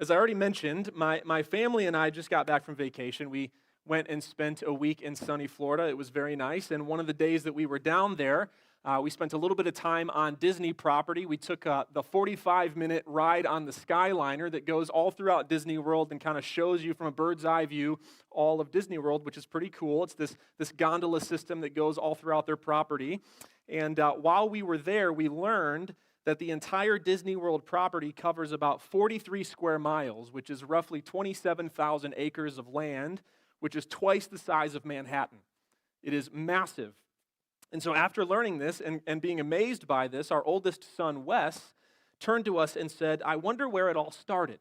As I already mentioned, my family and I just got back from vacation. We went and spent a week in sunny Florida. It was very nice. And one of the days that we were down there, we spent a little bit of time on Disney property. We took the 45-minute ride on the Skyliner that goes all throughout Disney World and kind of shows you from a bird's eye view all of Disney World, which is pretty cool. It's this gondola system that goes all throughout their property. And while we were there, we learned that the entire Disney World property covers about 43 square miles, which is roughly 27,000 acres of land, which is twice the size of Manhattan. It is massive. And so after learning this and being amazed by this, our oldest son, Wes, turned to us and said, "I wonder where it all started.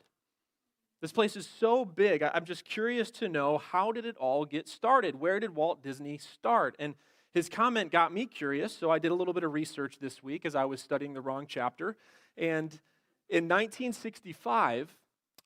This place is so big. I'm just curious to know, how did it all get started? Where did Walt Disney start?" And his comment got me curious, so I did a little bit of research this week as I was studying the wrong chapter. And in 1965,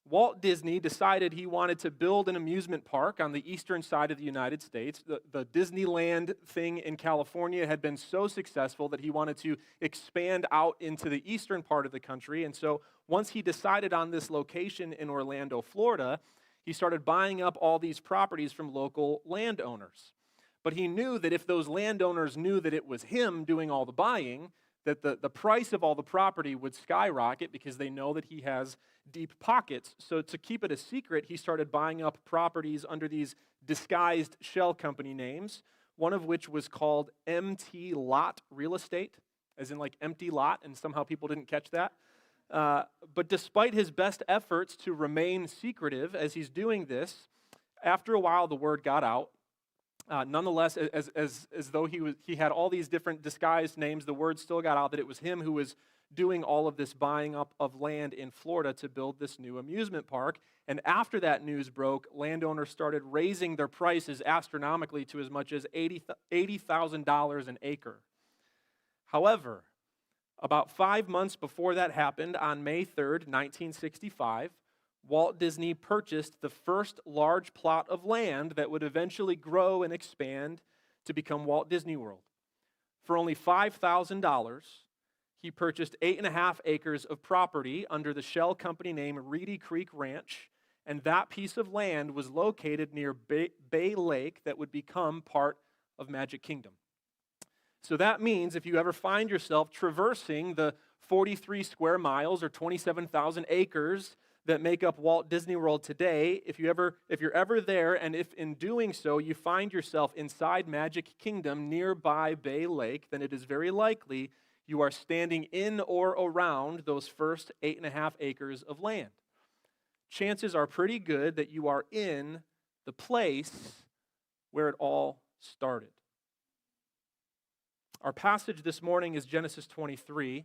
Walt Disney decided he wanted to build an amusement park on the eastern side of the United States. The Disneyland thing in California had been so successful that he wanted to expand out into the eastern part of the country. And so once he decided on this location in Orlando, Florida, he started buying up all these properties from local landowners. But he knew that if those landowners knew that it was him doing all the buying, that the price of all the property would skyrocket because they know that he has deep pockets. So to keep it a secret, he started buying up properties under these disguised shell company names, one of which was called MT Lot Real Estate, as in like empty lot, and somehow people didn't catch that. But despite his best efforts to remain secretive as he's doing this, after a while the word got out. Nonetheless, as though he had all these different disguised names, the word still got out that it was him who was doing all of this buying up of land in Florida to build this new amusement park. And after that news broke, landowners started raising their prices astronomically to as much as $80,000 an acre. However, about 5 months before that happened, on May 3rd, 1965, Walt Disney purchased the first large plot of land that would eventually grow and expand to become Walt Disney World. For only $5,000, he purchased 8.5 acres of property under the shell company name Reedy Creek Ranch, and that piece of land was located near Bay Lake that would become part of Magic Kingdom. So that means if you ever find yourself traversing the 43 square miles or 27,000 acres that make up Walt Disney World today, if you're ever there, and if in doing so you find yourself inside Magic Kingdom nearby Bay Lake, then it is very likely you are standing in or around those first 8.5 acres of land. Chances are pretty good that you are in the place where it all started. Our passage this morning is Genesis 23.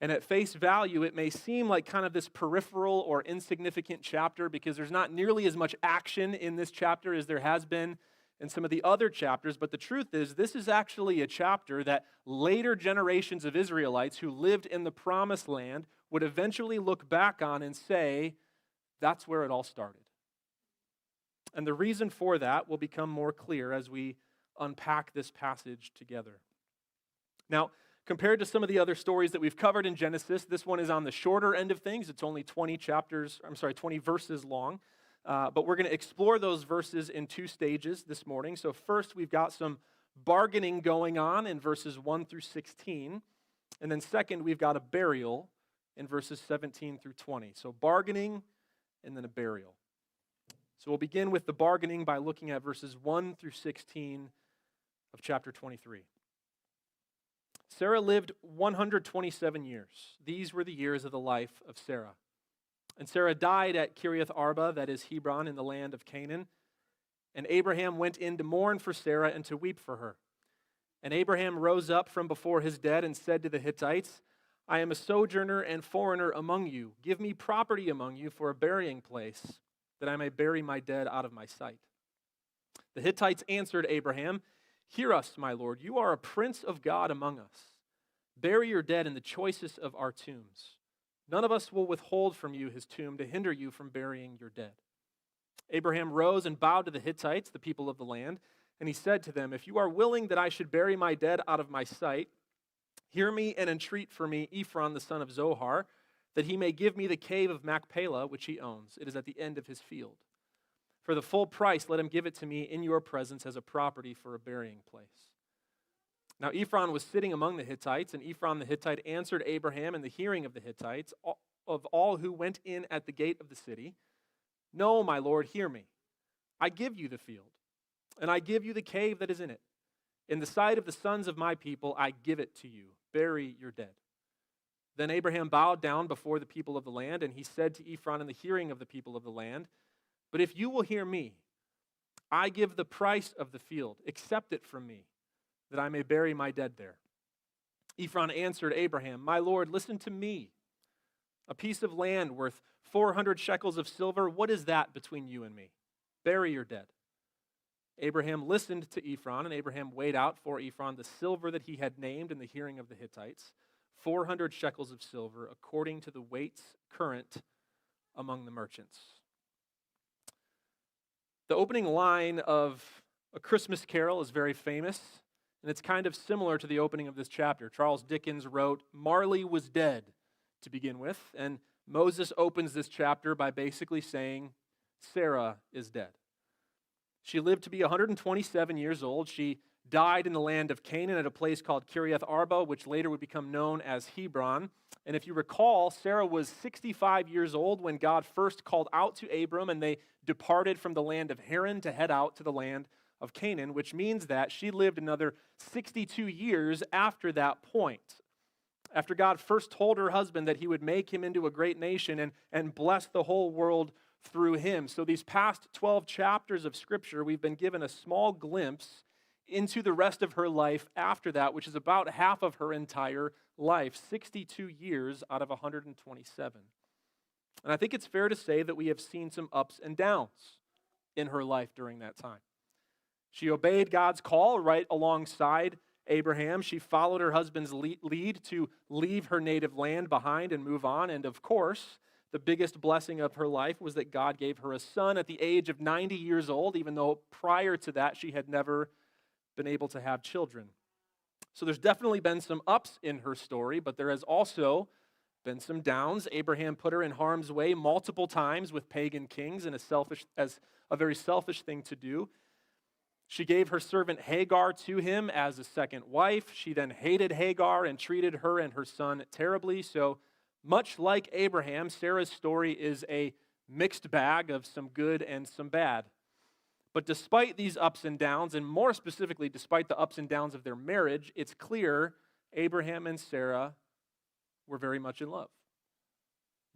And at face value, it may seem like kind of this peripheral or insignificant chapter because there's not nearly as much action in this chapter as there has been in some of the other chapters. But the truth is, this is actually a chapter that later generations of Israelites who lived in the Promised Land would eventually look back on and say, that's where it all started. And the reason for that will become more clear as we unpack this passage together. Now, compared to some of the other stories that we've covered in Genesis, this one is on the shorter end of things. It's only 20 verses long. But we're going to explore those verses in two stages this morning. So first, we've got some bargaining going on in verses 1 through 16. And then second, we've got a burial in verses 17 through 20. So bargaining and then a burial. So we'll begin with the bargaining by looking at verses 1 through 16 of chapter 23. Sarah lived 127 years. These were the years of the life of Sarah. And Sarah died at Kiriath Arba, that is Hebron, in the land of Canaan. And Abraham went in to mourn for Sarah and to weep for her. And Abraham rose up from before his dead and said to the Hittites, "I am a sojourner and foreigner among you. Give me property among you for a burying place, that I may bury my dead out of my sight." The Hittites answered Abraham, "Hear us, my lord. You are a prince of God among us. Bury your dead in the choicest of our tombs. None of us will withhold from you his tomb to hinder you from burying your dead." Abraham rose and bowed to the Hittites, the people of the land, and he said to them, "If you are willing that I should bury my dead out of my sight, hear me and entreat for me Ephron the son of Zohar, that he may give me the cave of Machpelah, which he owns. It is at the end of his field. For the full price, let him give it to me in your presence as a property for a burying place. Now Ephron was sitting among the Hittites, and Ephron the Hittite answered Abraham in the hearing of the Hittites, of all who went in at the gate of the city, No, my lord, hear me. I give you the field, and I give you the cave that is in it. In the sight of the sons of my people, I give it to you. Bury your dead. Then Abraham bowed down before the people of the land, and he said to Ephron in the hearing of the people of the land, But if you will hear me, I give the price of the field. Accept it from me, that I may bury my dead there. Ephron answered Abraham, My lord, listen to me. A piece of land worth 400 shekels of silver, what is that between you and me? Bury your dead. Abraham listened to Ephron, and Abraham weighed out for Ephron the silver that he had named in the hearing of the Hittites, 400 shekels of silver, according to the weights current among the merchants. The opening line of A Christmas Carol is very famous, and it's kind of similar to the opening of this chapter. Charles Dickens wrote, Marley was dead, to begin with, and Moses opens this chapter by basically saying, Sarah is dead. She lived to be 127 years old. She died in the land of Canaan at a place called Kiriath Arba, which later would become known as Hebron. And if you recall, Sarah was 65 years old when God first called out to Abram, and they departed from the land of Haran to head out to the land of Canaan, which means that she lived another 62 years after that point. After God first told her husband that he would make him into a great nation and bless the whole world through him. So these past 12 chapters of Scripture, we've been given a small glimpse into the rest of her life after that, which is about half of her entire life, 62 years out of 127. And I think it's fair to say that we have seen some ups and downs in her life during that time. She obeyed God's call right alongside Abraham. She followed her husband's lead to leave her native land behind and move on. And of course, the biggest blessing of her life was that God gave her a son at the age of 90 years old, even though prior to that she had never been able to have children. So there's definitely been some ups in her story, but there has also been some downs. Abraham put her in harm's way multiple times with pagan kings as a very selfish thing to do. She gave her servant Hagar to him as a second wife. She then hated Hagar and treated her and her son terribly. So much like Abraham, Sarah's story is a mixed bag of some good and some bad. But despite these ups and downs, and more specifically, despite the ups and downs of their marriage, it's clear Abraham and Sarah were very much in love.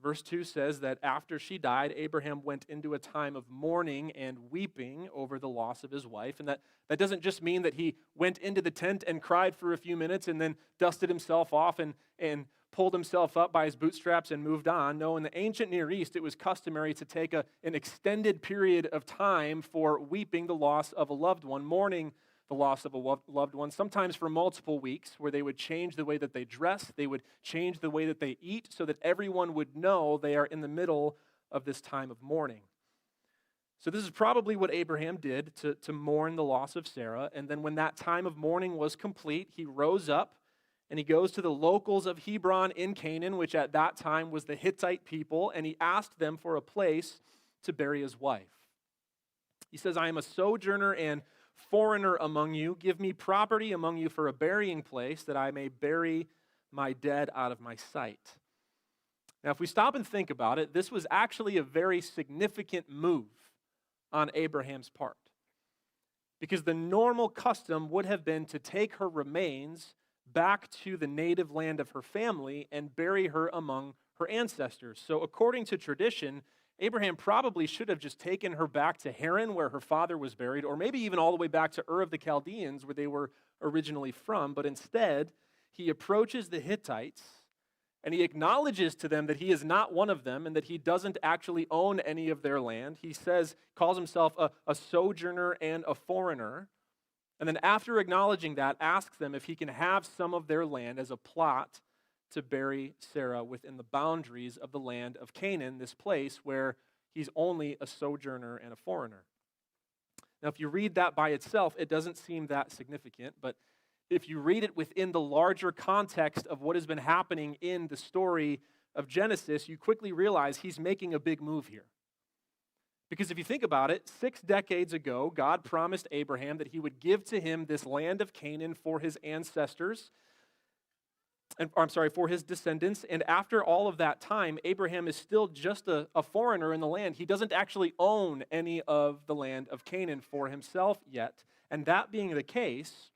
Verse 2 says that after she died, Abraham went into a time of mourning and weeping over the loss of his wife. And that doesn't just mean that he went into the tent and cried for a few minutes and then dusted himself off and pulled himself up by his bootstraps and moved on. No, in the ancient Near East, it was customary to take an extended period of time for weeping the loss of a loved one, mourning the loss of a loved one, sometimes for multiple weeks, where they would change the way that they dress, they would change the way that they eat, so that everyone would know they are in the middle of this time of mourning. So this is probably what Abraham did to mourn the loss of Sarah. And then when that time of mourning was complete, he rose up and he goes to the locals of Hebron in Canaan, which at that time was the Hittite people, and he asked them for a place to bury his wife. He says, I am a sojourner and foreigner among you. Give me property among you for a burying place, that I may bury my dead out of my sight. Now, if we stop and think about it, this was actually a very significant move on Abraham's part, because the normal custom would have been to take her remains back to the native land of her family and bury her among her ancestors. So according to tradition, Abraham probably should have just taken her back to Haran, where her father was buried, or maybe even all the way back to Ur of the Chaldeans, where they were originally from. But instead, he approaches the Hittites, and he acknowledges to them that he is not one of them and that he doesn't actually own any of their land. He calls himself a sojourner and a foreigner. And then after acknowledging that, asks them if he can have some of their land as a plot to bury Sarah within the boundaries of the land of Canaan, this place where he's only a sojourner and a foreigner. Now, if you read that by itself, it doesn't seem that significant, but if you read it within the larger context of what has been happening in the story of Genesis, you quickly realize he's making a big move here. Because if you think about it, 6 decades ago, God promised Abraham that he would give to him this land of Canaan for his ancestors, for his descendants. And after all of that time, Abraham is still just a foreigner in the land. He doesn't actually own any of the land of Canaan for himself yet. And that being the case,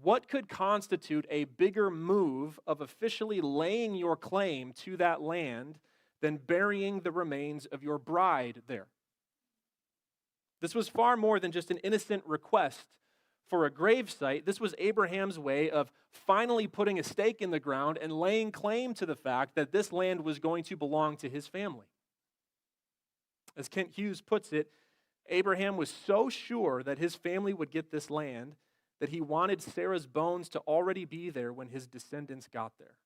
what could constitute a bigger move of officially laying your claim to that land than burying the remains of your bride there? This was far more than just an innocent request for a gravesite. This was Abraham's way of finally putting a stake in the ground and laying claim to the fact that this land was going to belong to his family. As Kent Hughes puts it, Abraham was so sure that his family would get this land that he wanted Sarah's bones to already be there when his descendants got there.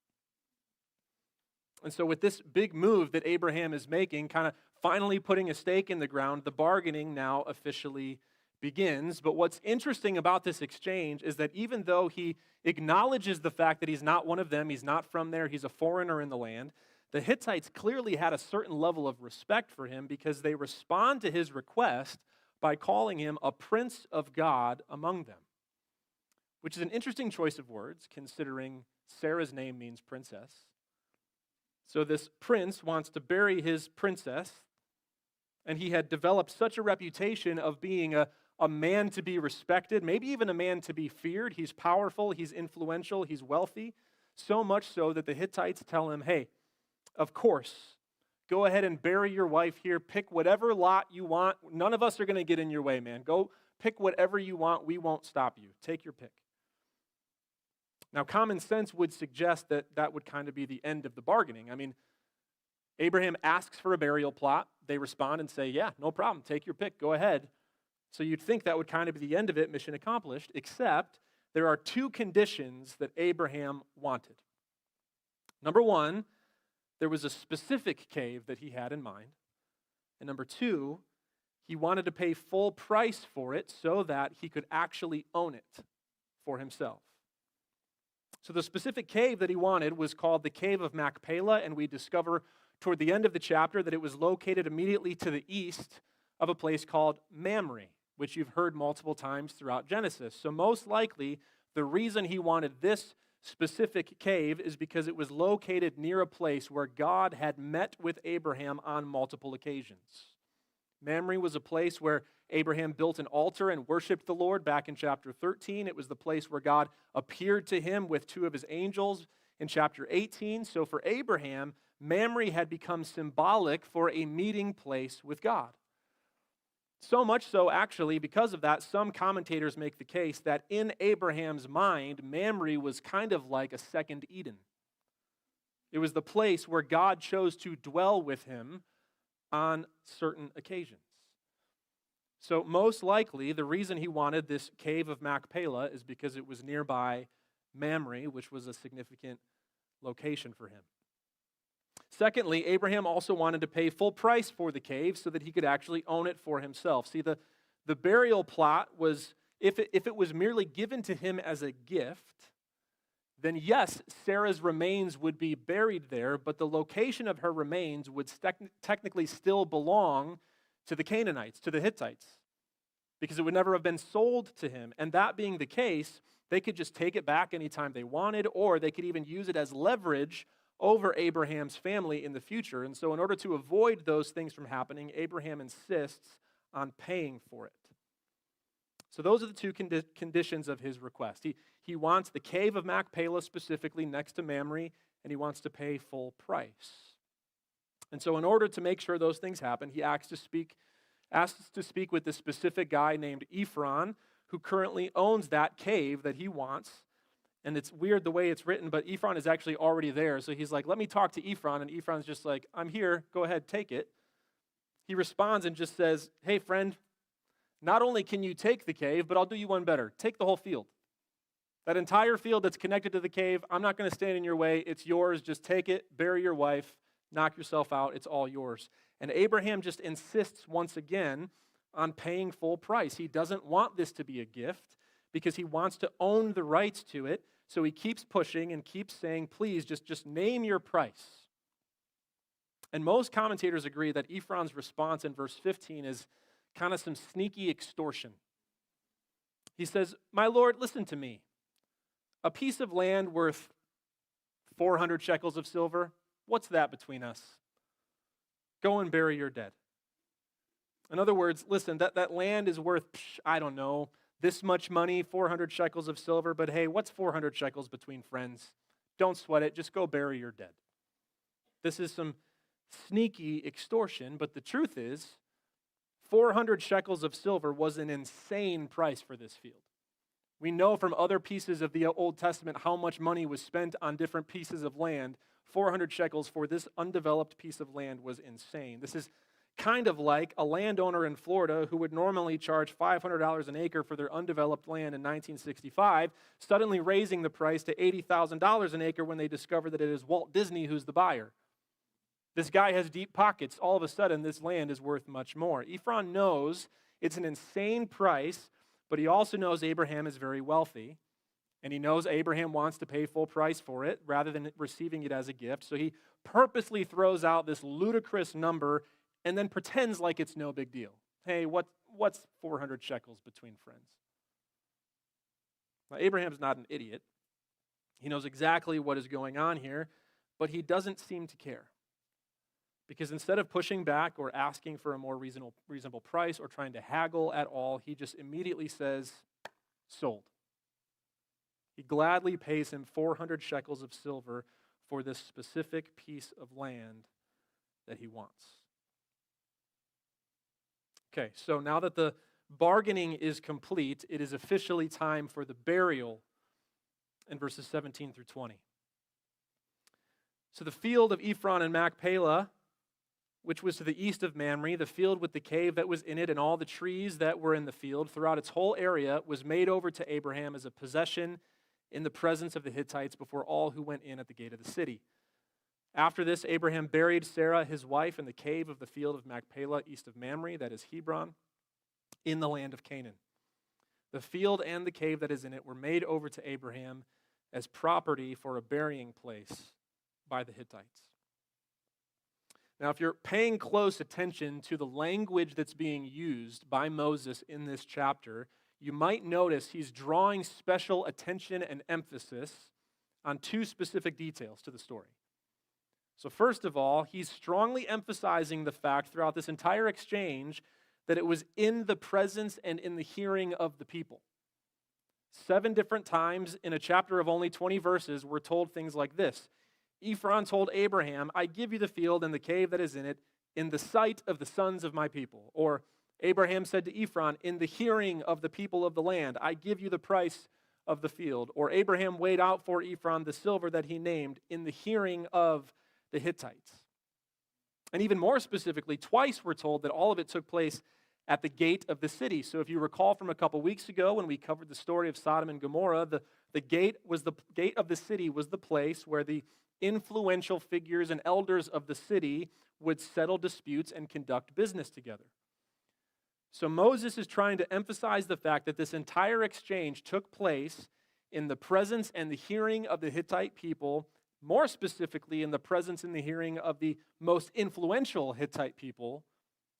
And so with this big move that Abraham is making, kind of finally putting a stake in the ground, the bargaining now officially begins. But what's interesting about this exchange is that even though he acknowledges the fact that he's not one of them, he's not from there, he's a foreigner in the land, the Hittites clearly had a certain level of respect for him because they respond to his request by calling him a prince of God among them, which is an interesting choice of words considering Sarah's name means princess. So this prince wants to bury his princess, and he had developed such a reputation of being a man to be respected, maybe even a man to be feared. He's powerful, he's influential, he's wealthy, so much so that the Hittites tell him, hey, of course, go ahead and bury your wife here. Pick whatever lot you want. None of us are going to get in your way, man. Go pick whatever you want. We won't stop you. Take your pick. Now, common sense would suggest that that would kind of be the end of the bargaining. I mean, Abraham asks for a burial plot. They respond and say, yeah, no problem. Take your pick. Go ahead. So you'd think that would kind of be the end of it, mission accomplished, except there are 2 conditions that Abraham wanted. Number 1, there was a specific cave that he had in mind. And number 2, he wanted to pay full price for it so that he could actually own it for himself. So the specific cave that he wanted was called the Cave of Machpelah, and we discover toward the end of the chapter that it was located immediately to the east of a place called Mamre, which you've heard multiple times throughout Genesis. So most likely, the reason he wanted this specific cave is because it was located near a place where God had met with Abraham on multiple occasions. Mamre was a place where Abraham built an altar and worshiped the Lord back in chapter 13. It was the place where God appeared to him with 2 of his angels in chapter 18. So for Abraham, Mamre had become symbolic for a meeting place with God. So much so, actually, because of that, some commentators make the case that in Abraham's mind, Mamre was kind of like a second Eden. It was the place where God chose to dwell with him on certain occasions. So most likely, the reason he wanted this Cave of Machpelah is because it was nearby Mamre, which was a significant location for him. Secondly, Abraham also wanted to pay full price for the cave so that he could actually own it for himself. See, the burial plot was, if it was merely given to him as a gift, then yes, Sarah's remains would be buried there, but the location of her remains would technically still belong to the Canaanites, to the Hittites, because it would never have been sold to him. And that being the case, they could just take it back anytime they wanted, or they could even use it as leverage over Abraham's family in the future. And so in order to avoid those things from happening, Abraham insists on paying for it. So those are the 2 conditions of his request. He wants the Cave of Machpelah specifically next to Mamre, and he wants to pay full price. And so in order to make sure those things happen, he asks to speak with this specific guy named Ephron, who currently owns that cave that he wants. And it's weird the way it's written, but Ephron is actually already there. So he's like, let me talk to Ephron. And Ephron's just like, I'm here. Go ahead, take it. He responds and just says, hey, friend, not only can you take the cave, but I'll do you one better. Take the whole field. That entire field that's connected to the cave, I'm not going to stand in your way. It's yours. Just take it, bury your wife, knock yourself out. It's all yours. And Abraham just insists once again on paying full price. He doesn't want this to be a gift because he wants to own the rights to it. So he keeps pushing and keeps saying, please, just name your price. And most commentators agree that Ephron's response in verse 15 is kind of some sneaky extortion. He says, "My lord, listen to me. A piece of land worth 400 shekels of silver, what's that between us? Go and bury your dead." In other words, listen, that land is worth, I don't know, this much money, 400 shekels of silver, but hey, what's 400 shekels between friends? Don't sweat it, just go bury your dead. This is some sneaky extortion, but the truth is, 400 shekels of silver was an insane price for this field. We know from other pieces of the Old Testament how much money was spent on different pieces of land. 400 shekels for this undeveloped piece of land was insane. This is kind of like a landowner in Florida who would normally charge $500 an acre for their undeveloped land in 1965, suddenly raising the price to $80,000 an acre when they discover that it is Walt Disney who's the buyer. This guy has deep pockets. All of a sudden, this land is worth much more. Ephron knows it's an insane price, but he also knows Abraham is very wealthy, and he knows Abraham wants to pay full price for it rather than receiving it as a gift. So he purposely throws out this ludicrous number and then pretends like it's no big deal. Hey, what's 400 shekels between friends? Now, Abraham's not an idiot. He knows exactly what is going on here, but he doesn't seem to care. Because instead of pushing back or asking for a more reasonable price or trying to haggle at all, he just immediately says, sold. He gladly pays him 400 shekels of silver for this specific piece of land that he wants. Okay, so now that the bargaining is complete, it is officially time for the burial in verses 17 through 20. So the field of Ephron and Machpelah, which was to the east of Mamre, the field with the cave that was in it and all the trees that were in the field throughout its whole area, was made over to Abraham as a possession in the presence of the Hittites before all who went in at the gate of the city. After this, Abraham buried Sarah, his wife, in the cave of the field of Machpelah east of Mamre, that is Hebron, in the land of Canaan. The field and the cave that is in it were made over to Abraham as property for a burying place by the Hittites. Now, if you're paying close attention to the language that's being used by Moses in this chapter, you might notice he's drawing special attention and emphasis on two specific details to the story. So first of all, he's strongly emphasizing the fact throughout this entire exchange that it was in the presence and in the hearing of the people. 7 different times in a chapter of only 20 verses, we're told things like this. Ephron told Abraham, I give you the field and the cave that is in it in the sight of the sons of my people. Or Abraham said to Ephron, in the hearing of the people of the land, I give you the price of the field. Or Abraham weighed out for Ephron the silver that he named in the hearing of the Hittites. And even more specifically, twice we're told that all of it took place at the gate of the city. So if you recall from a couple weeks ago when we covered the story of Sodom and Gomorrah, the gate of the city was the place where the influential figures and elders of the city would settle disputes and conduct business together. So Moses is trying to emphasize the fact that this entire exchange took place in the presence and the hearing of the Hittite people, more specifically in the presence and the hearing of the most influential Hittite people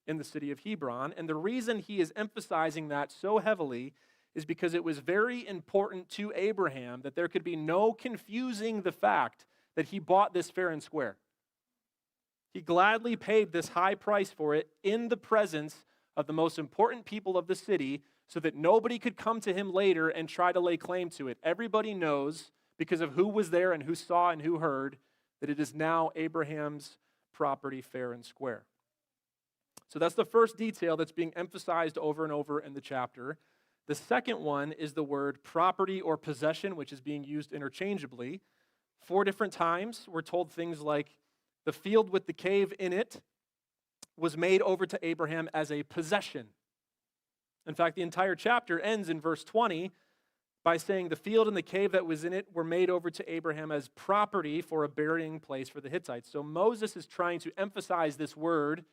in the city of Hebron. And the reason he is emphasizing that so heavily is because it was very important to Abraham that there could be no confusing the fact that he bought this fair and square. He gladly paid this high price for it in the presence of the most important people of the city so that nobody could come to him later and try to lay claim to it. Everybody knows, because of who was there and who saw and who heard, that it is now Abraham's property fair and square. So that's the first detail that's being emphasized over and over in the chapter. The second one is the word property or possession, which is being used interchangeably. 4 different times we're told things like the field with the cave in it was made over to Abraham as a possession. In fact, the entire chapter ends in verse 20 by saying the field and the cave that was in it were made over to Abraham as property for a burying place for the Hittites. So Moses is trying to emphasize this word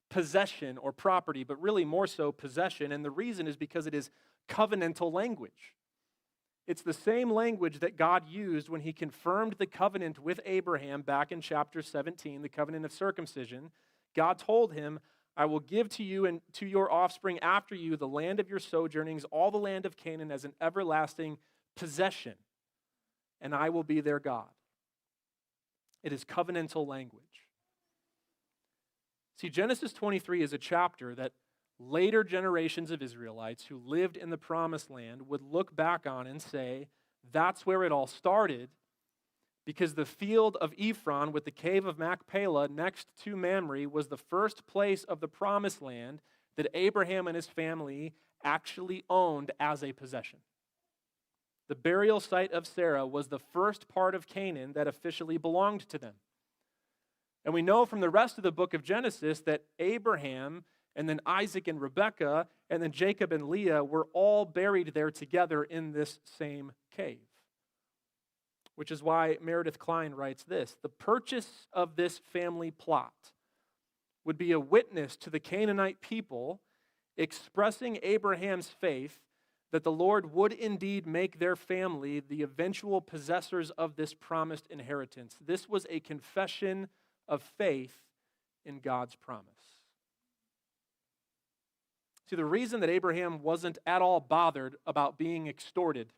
possession or property, but really more so possession. And the reason is because it is covenantal language. It's the same language that God used when he confirmed the covenant with Abraham back in chapter 17, the covenant of circumcision. God told him, I will give to you and to your offspring after you the land of your sojournings, all the land of Canaan as an everlasting possession, and I will be their God. It is covenantal language. See, Genesis 23 is a chapter that later generations of Israelites who lived in the promised land would look back on and say, that's where it all started, because the field of Ephron with the cave of Machpelah next to Mamre was the first place of the promised land that Abraham and his family actually owned as a possession. The burial site of Sarah was the first part of Canaan that officially belonged to them. And we know from the rest of the book of Genesis that Abraham and then Isaac and Rebekah and then Jacob and Leah were all buried there together in this same cave. Which is why Meredith Kline writes this: the purchase of this family plot would be a witness to the Canaanite people expressing Abraham's faith that the Lord would indeed make their family the eventual possessors of this promised inheritance. This was a confession of faith in God's promise. See, the reason that Abraham wasn't at all bothered about being extorted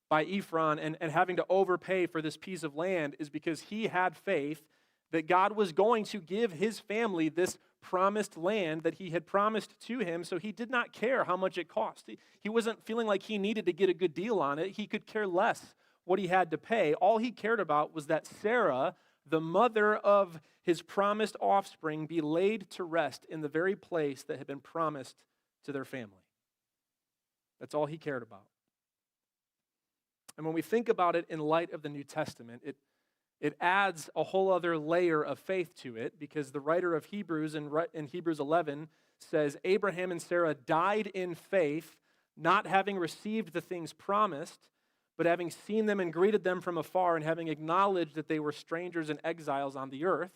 by Ephron and having to overpay for this piece of land is because he had faith that God was going to give his family this promised land that he had promised to him, so he did not care how much it cost. He wasn't feeling like he needed to get a good deal on it. He could care less what he had to pay. All he cared about was that Sarah, the mother of his promised offspring, be laid to rest in the very place that had been promised to their family. That's all he cared about. And when we think about it in light of the New Testament, it adds a whole other layer of faith to it, because the writer of Hebrews in Hebrews 11 says, Abraham and Sarah died in faith, not having received the things promised, but having seen them and greeted them from afar and having acknowledged that they were strangers and exiles on the earth.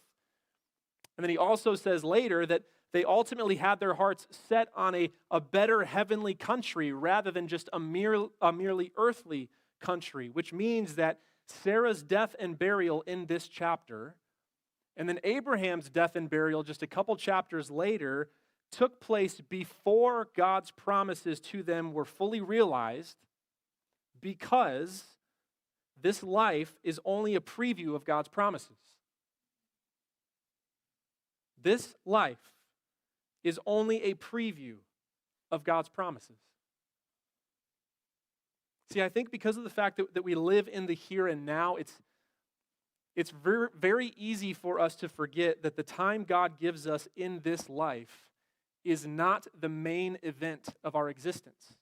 And then he also says later that they ultimately had their hearts set on a better heavenly country rather than just a merely earthly country, which means that Sarah's death and burial in this chapter, and then Abraham's death and burial just a couple chapters later, took place before God's promises to them were fully realized, because this life is only a preview of God's promises. This life is only a preview of God's promises. See, I think because of the fact that we live in the here and now, it's very, very easy for us to forget that the time God gives us in this life is not the main event of our existence.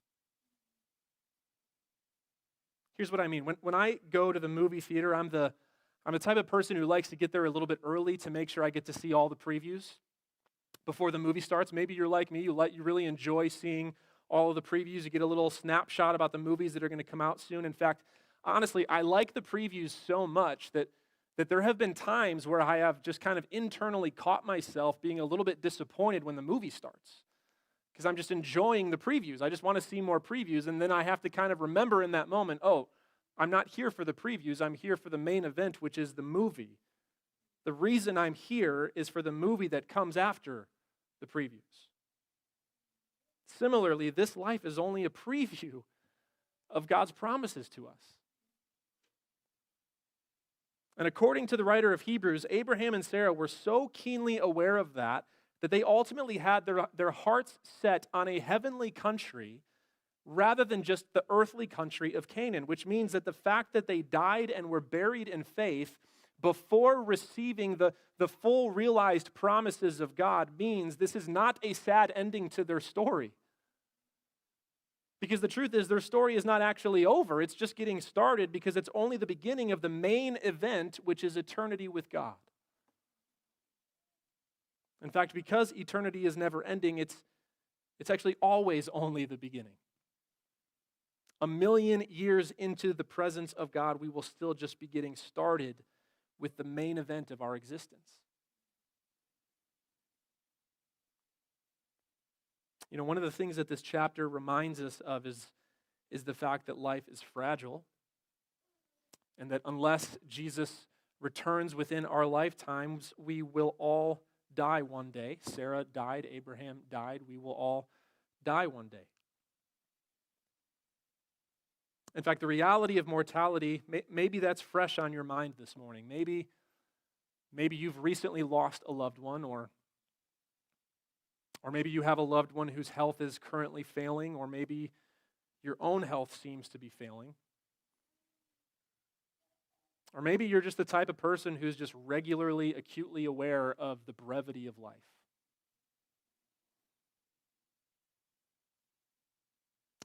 Here's what I mean. When I go to the movie theater, I'm the type of person who likes to get there a little bit early to make sure I get to see all the previews before the movie starts. Maybe you're like me, you really enjoy seeing all of the previews. You get a little snapshot about the movies that are going to come out soon. In fact, honestly, I like the previews so much that there have been times where I have just kind of internally caught myself being a little bit disappointed when the movie starts, because I'm just enjoying the previews. I just want to see more previews, and then I have to kind of remember in that moment, oh, I'm not here for the previews. I'm here for the main event, which is the movie. The reason I'm here is for the movie that comes after the previews. Similarly, this life is only a preview of God's promises to us. And according to the writer of Hebrews, Abraham and Sarah were so keenly aware of that they ultimately had their hearts set on a heavenly country rather than just the earthly country of Canaan, which means that the fact that they died and were buried in faith before receiving the full realized promises of God means this is not a sad ending to their story. Because the truth is, their story is not actually over. It's just getting started, because it's only the beginning of the main event, which is eternity with God. In fact, because eternity is never ending, it's actually always only the beginning. 1,000,000 years into the presence of God, we will still just be getting started with the main event of our existence. You know, one of the things that this chapter reminds us of is is the fact that life is fragile and that unless Jesus returns within our lifetimes, we will all die one day. Sarah died, Abraham died, we will all die one day. In fact, the reality of mortality, maybe that's fresh on your mind this morning. Maybe you've recently lost a loved one, or maybe you have a loved one whose health is currently failing, or maybe your own health seems to be failing. Or maybe you're just the type of person who's just regularly, acutely aware of the brevity of life.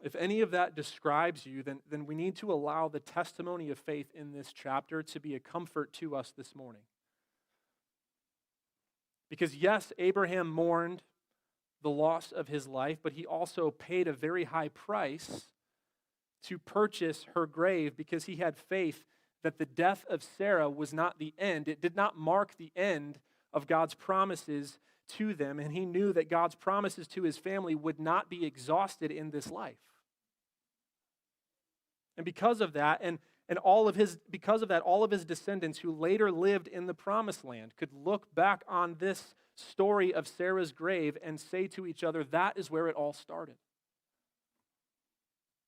If any of that describes you, then we need to allow the testimony of faith in this chapter to be a comfort to us this morning. Because yes, Abraham mourned the loss of his life, but he also paid a very high price to purchase her grave because he had faith that the death of Sarah was not the end. It did not mark the end of God's promises to them, and he knew that God's promises to his family would not be exhausted in this life. And because of that, all of his descendants who later lived in the promised land could look back on this story of Sarah's grave and say to each other, that is where it all started.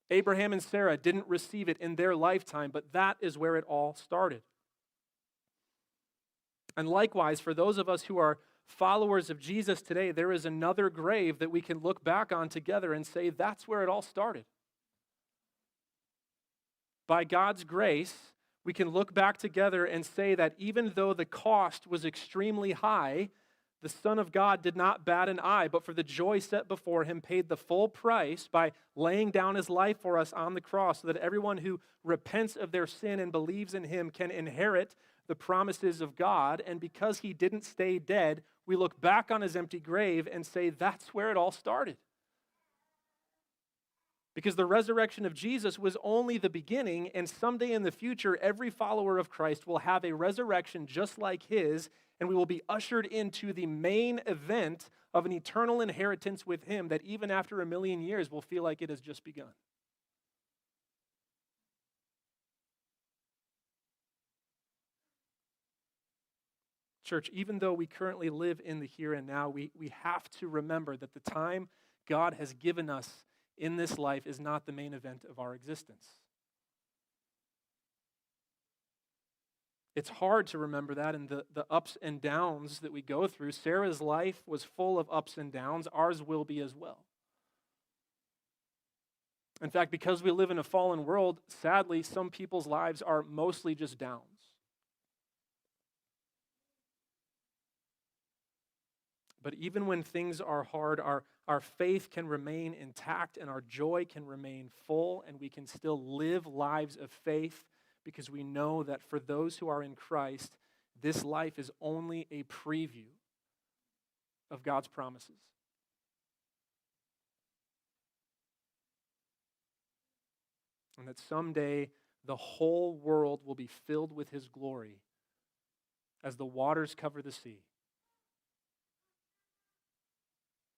Abraham and Sarah didn't receive it in their lifetime, but that is where it all started. And likewise, for those of us who are followers of Jesus today, there is another grave that we can look back on together and say, that's where it all started. By God's grace, we can look back together and say that even though the cost was extremely high, the Son of God did not bat an eye, but for the joy set before him paid the full price by laying down his life for us on the cross so that everyone who repents of their sin and believes in him can inherit the promises of God. And because he didn't stay dead, we look back on his empty grave and say, that's where it all started. Because the resurrection of Jesus was only the beginning, and someday in the future, every follower of Christ will have a resurrection just like his, and we will be ushered into the main event of an eternal inheritance with him that even after 1,000,000 years will feel like it has just begun. Church, even though we currently live in the here and now, we have to remember that the time God has given us in this life is not the main event of our existence. It's hard to remember that in the ups and downs that we go through. Sarah's life was full of ups and downs. Ours will be as well. In fact, because we live in a fallen world, sadly, some people's lives are mostly just downs. But even when things are hard, our faith can remain intact and our joy can remain full, and we can still live lives of faith because we know that for those who are in Christ, this life is only a preview of God's promises. And that someday the whole world will be filled with his glory as the waters cover the sea.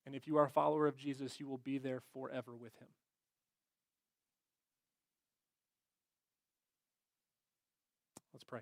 And if you are a follower of Jesus, you will be there forever with him. Let's pray.